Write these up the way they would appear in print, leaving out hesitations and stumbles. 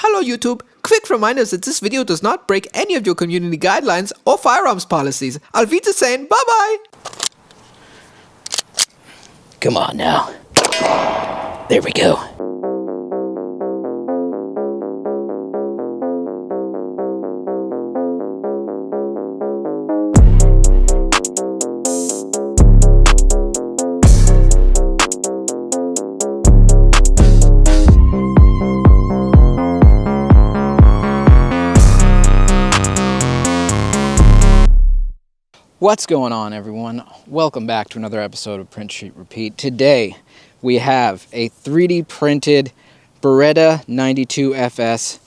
Hello YouTube, quick reminders that this video does not break any of your community guidelines or firearms policies. Auf Wiedersehen, bye bye! Come on now. There we go. What's going on, everyone? Welcome back to another episode of Print Shoot Repeat. Today we have a 3D printed Beretta 92 FS.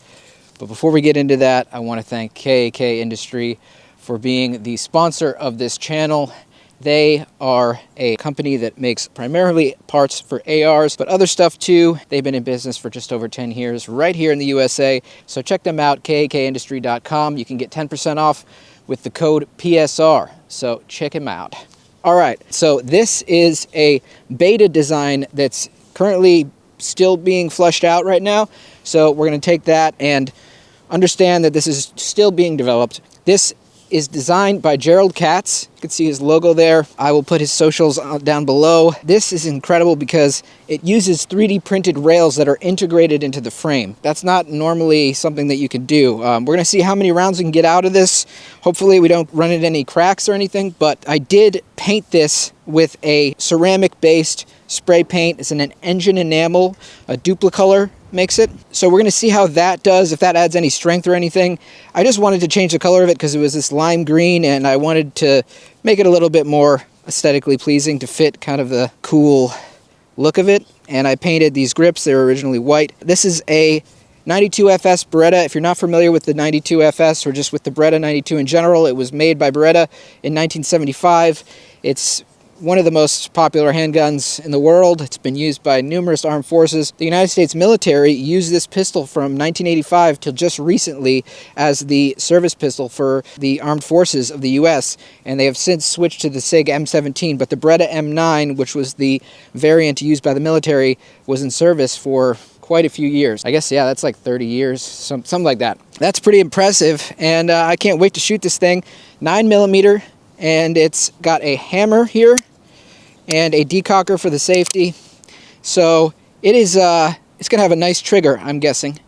But before we get into that, I want to thank KAK Industry for being the sponsor of this channel. They are a company that makes primarily parts for ARs, but other stuff too. They've been in business for just over 10 years right here in the USA. So check them out, kakindustry.com. You can get 10% off with the code PSR. So check him out. All right, so this is a beta design that's currently still being fleshed out right now. So we're gonna take that and understand that this is still being developed. This is designed by Gerald Katz. You can see his logo there. I will put his socials down below. This is incredible because it uses 3D printed rails that are integrated into the frame. That's not normally something that you can do. We're gonna see how many rounds we can get out of this. Hopefully we don't run into any cracks or anything, but I did paint this with a ceramic based spray paint. It's an engine enamel, a duplicolor makes it. So we're gonna see how that does, if that adds any strength or anything. I just wanted to change the color of it because it was this lime green and I wanted to make it a little bit more aesthetically pleasing to fit kind of the cool look of it. And I painted these grips. They were originally white. This is a 92 FS Beretta. If you're not familiar with the 92 FS or just with the Beretta 92 in general, it was made by Beretta in 1975. It's one of the most popular handguns in the world. It's been used by numerous armed forces. The United States military used this pistol from 1985 till just recently as the service pistol for the armed forces of the US, and they have since switched to the SIG M17, but the Beretta M9, which was the variant used by the military, was in service for quite a few years. I guess, yeah, that's like 30 years, something like that. That's pretty impressive, and I can't wait to shoot this thing. 9mm, and it's got a hammer here and a decocker for the safety. So it is, it's gonna have a nice trigger, I'm guessing.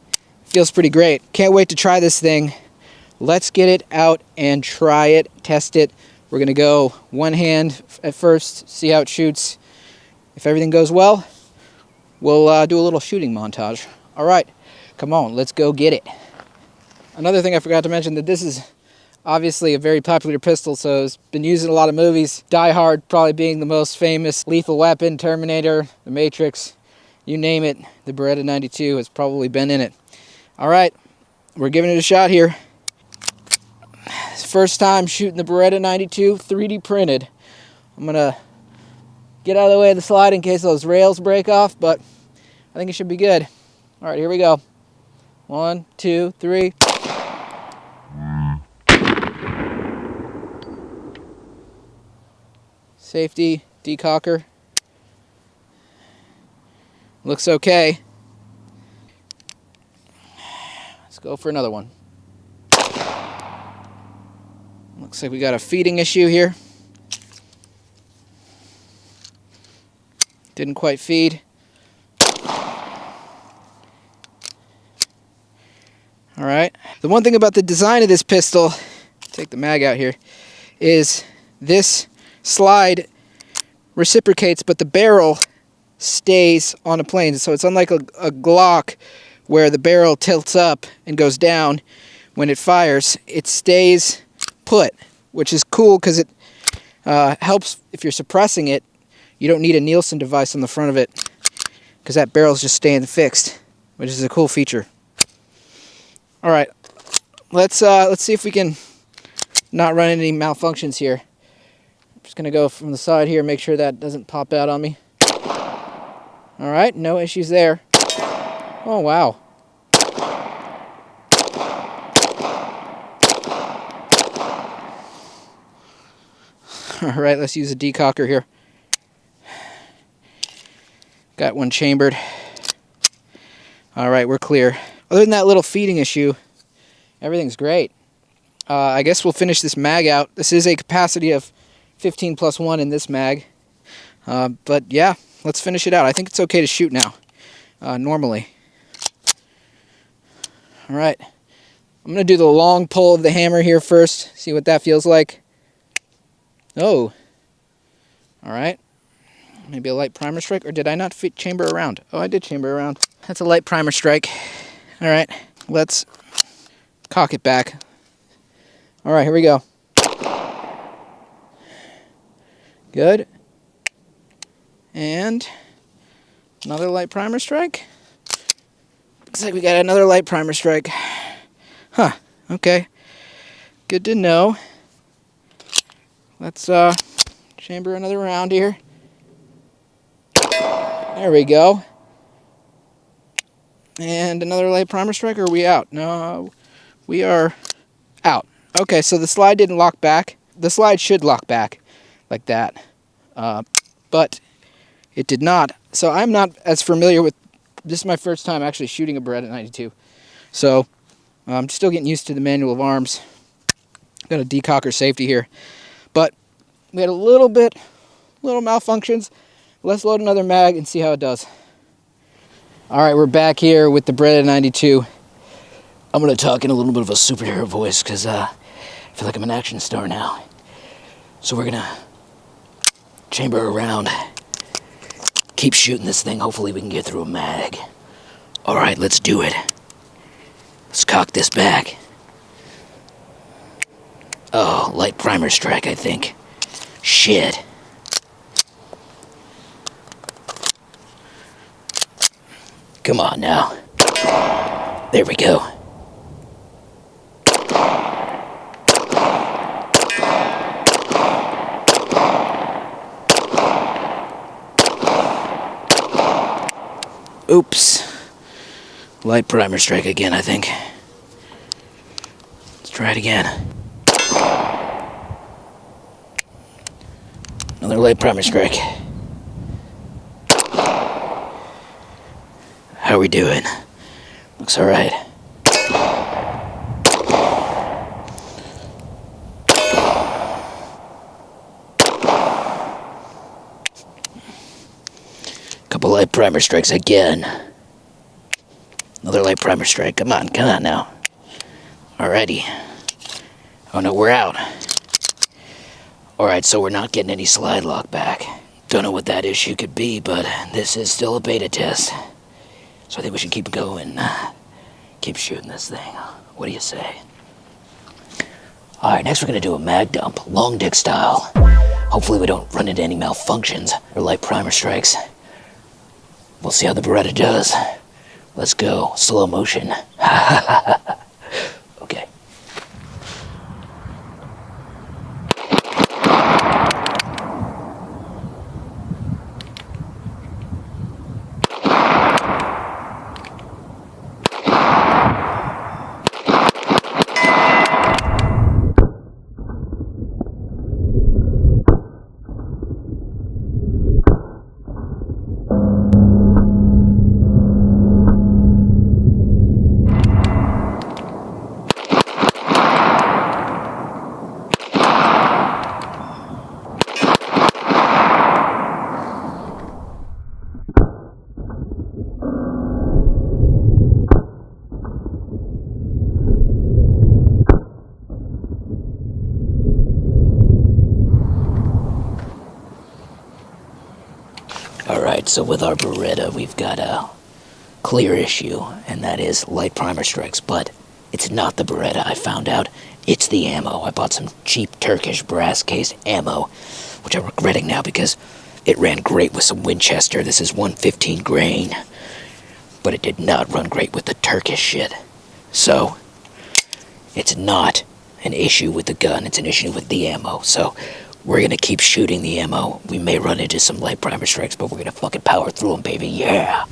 Feels pretty great. Can't wait to try this thing. Let's get it out and try it, test it. We're gonna go one hand at first, see how it shoots. If everything goes well, we'll do a little shooting montage. All right, come on, let's go get it. Another thing I forgot to mention, that this is obviously a very popular pistol, so it's been used in a lot of movies. Die Hard probably being the most famous. Lethal Weapon, Terminator, The Matrix, you name it, the Beretta 92 has probably been in it. All right, we're giving it a shot here. First time shooting the Beretta 92 3D printed. I'm gonna get out of the way of the slide in case those rails break off, but I think it should be good. All right, here we go. 1, 2, 3. Safety, decocker. Looks okay. Let's go for another one. Looks like we got a feeding issue here. Didn't quite feed. All right. The one thing about the design of this pistol, take the mag out here, is this slide reciprocates, but the barrel stays on a plane. So it's unlike a Glock where the barrel tilts up and goes down when it fires. It stays put, which is cool because it helps if you're suppressing it. You don't need a Nielsen device on the front of it because that barrel's just staying fixed, which is a cool feature. All right, let's see if we can not run into any malfunctions here. Just gonna go from the side here, make sure that doesn't pop out on me. All right, no issues there. Oh, wow. All right, let's use a decocker here. Got one chambered. All right, we're clear. other than that little feeding issue, everything's great. I guess we'll finish this mag out. This is a capacity of 15 plus 1 in this mag. But yeah, let's finish it out. I think it's okay to shoot now, normally. Alright, I'm going to do the long pull of the hammer here first, see what that feels like. Oh, alright. Maybe a light primer strike, or did I not chamber around? Oh, I did chamber around. That's a light primer strike. Alright, let's cock it back. Alright, here we go. Good. And another light primer strike. Looks like we got another light primer strike. Huh, okay. Good to know. Let's chamber another round here. There we go. And another light primer strike, or are we out? No, we are out. Okay, so the slide didn't lock back. The slide should lock back like that. But it did not. So I'm not as familiar with, this is my first time actually shooting a Beretta 92. So I'm still getting used to the manual of arms. Got a decocker safety here. But we had a little malfunctions. Let's load another mag and see how it does. Alright, we're back here with the Beretta 92. I'm going to talk in a little bit of a superhero voice because I feel like I'm an action star now. So we're going to chamber around. Keep shooting this thing. Hopefully we can get through a mag. Alright, let's do it. Let's cock this back. Oh, light primer strike, I think. Shit. Come on now. There we go. Oops. Light primer strike again, I think. Let's try it again. Another light primer strike. How are we doing? Looks alright. Couple light primer strikes again. Another light primer strike. Come on now. Alrighty. Oh no, we're out. Alright, so we're not getting any slide lock back. Don't know what that issue could be, but this is still a beta test. So I think we should keep going. Keep shooting this thing. What do you say? Alright, next we're going to do a mag dump. Long dick style. Hopefully we don't run into any malfunctions or light primer strikes. We'll see how the Beretta does. Let's go. Slow motion. Okay. Alright, so with our Beretta, we've got a clear issue, and that is light primer strikes, but it's not the Beretta, I found out. It's the ammo. I bought some cheap Turkish brass case ammo, which I'm regretting now because it ran great with some Winchester. This is 115 grain, but it did not run great with the Turkish shit. So, it's not an issue with the gun, it's an issue with the ammo. So, we're gonna keep shooting the ammo. We may run into some light primer strikes, but we're gonna fucking power through them, baby, yeah!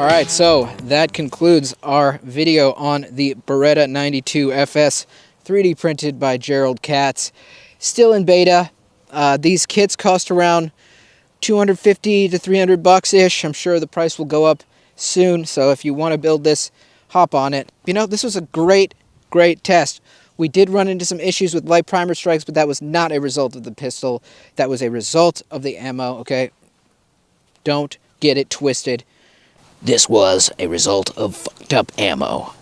All right, so that concludes our video on the Beretta 92 FS 3D printed by Gerald Katz. Still in beta. These kits cost around $250 to $300-ish. I'm sure the price will go up soon, so if you want to build this, hop on it. You know, this was a great test. We did run into some issues with light primer strikes, but that was not a result of the pistol. That was a result of the ammo, okay? Don't get it twisted. This was a result of fucked up ammo.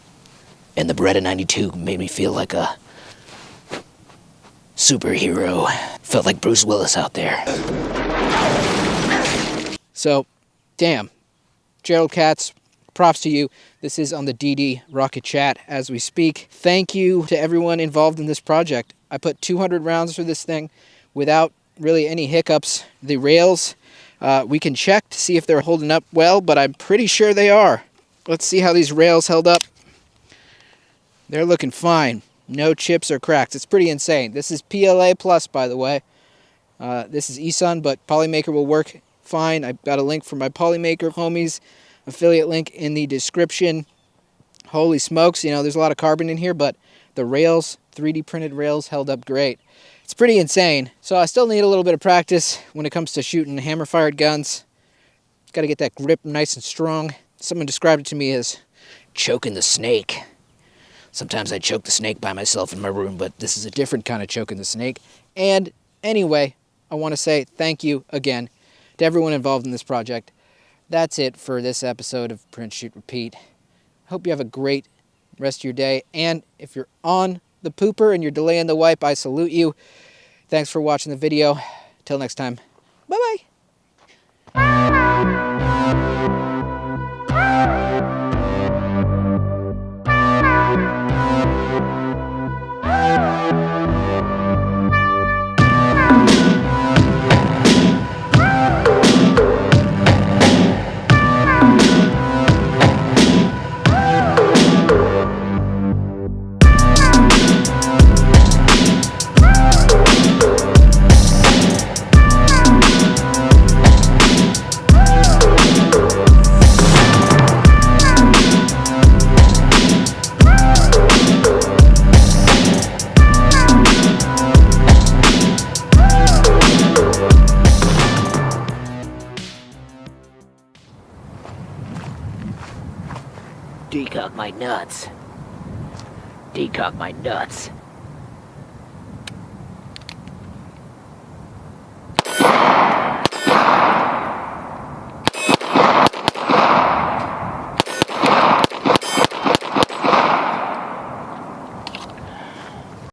And the Beretta 92 made me feel like a superhero. Felt like Bruce Willis out there. So, damn. Gerald Katz, props to you. This is on the DD Rocket Chat as we speak. Thank you to everyone involved in this project. I put 200 rounds through this thing without really any hiccups. The rails, we can check to see if they're holding up well, but I'm pretty sure they are. Let's see how these rails held up. They're looking fine. No chips or cracks. It's pretty insane. This is PLA Plus, by the way. This is eSun, but Polymaker will work fine. I've got a link for my Polymaker homies, affiliate link in the description. Holy smokes, you know, there's a lot of carbon in here, but the rails, 3D printed rails, held up great. It's pretty insane. So I still need a little bit of practice when it comes to shooting hammer-fired guns. Got to get that grip nice and strong. Someone described it to me as Choking the snake. Sometimes I choke the snake by myself in my room, but this is a different kind of choking the snake. And anyway, I want to say thank you again to everyone involved in this project. That's it for this episode of Print, Shoot, Repeat. Hope you have a great rest of your day. And if you're on the pooper and you're delaying the wipe, I salute you. Thanks for watching the video. Till next time, bye-bye. decock my nuts. Decock my nuts.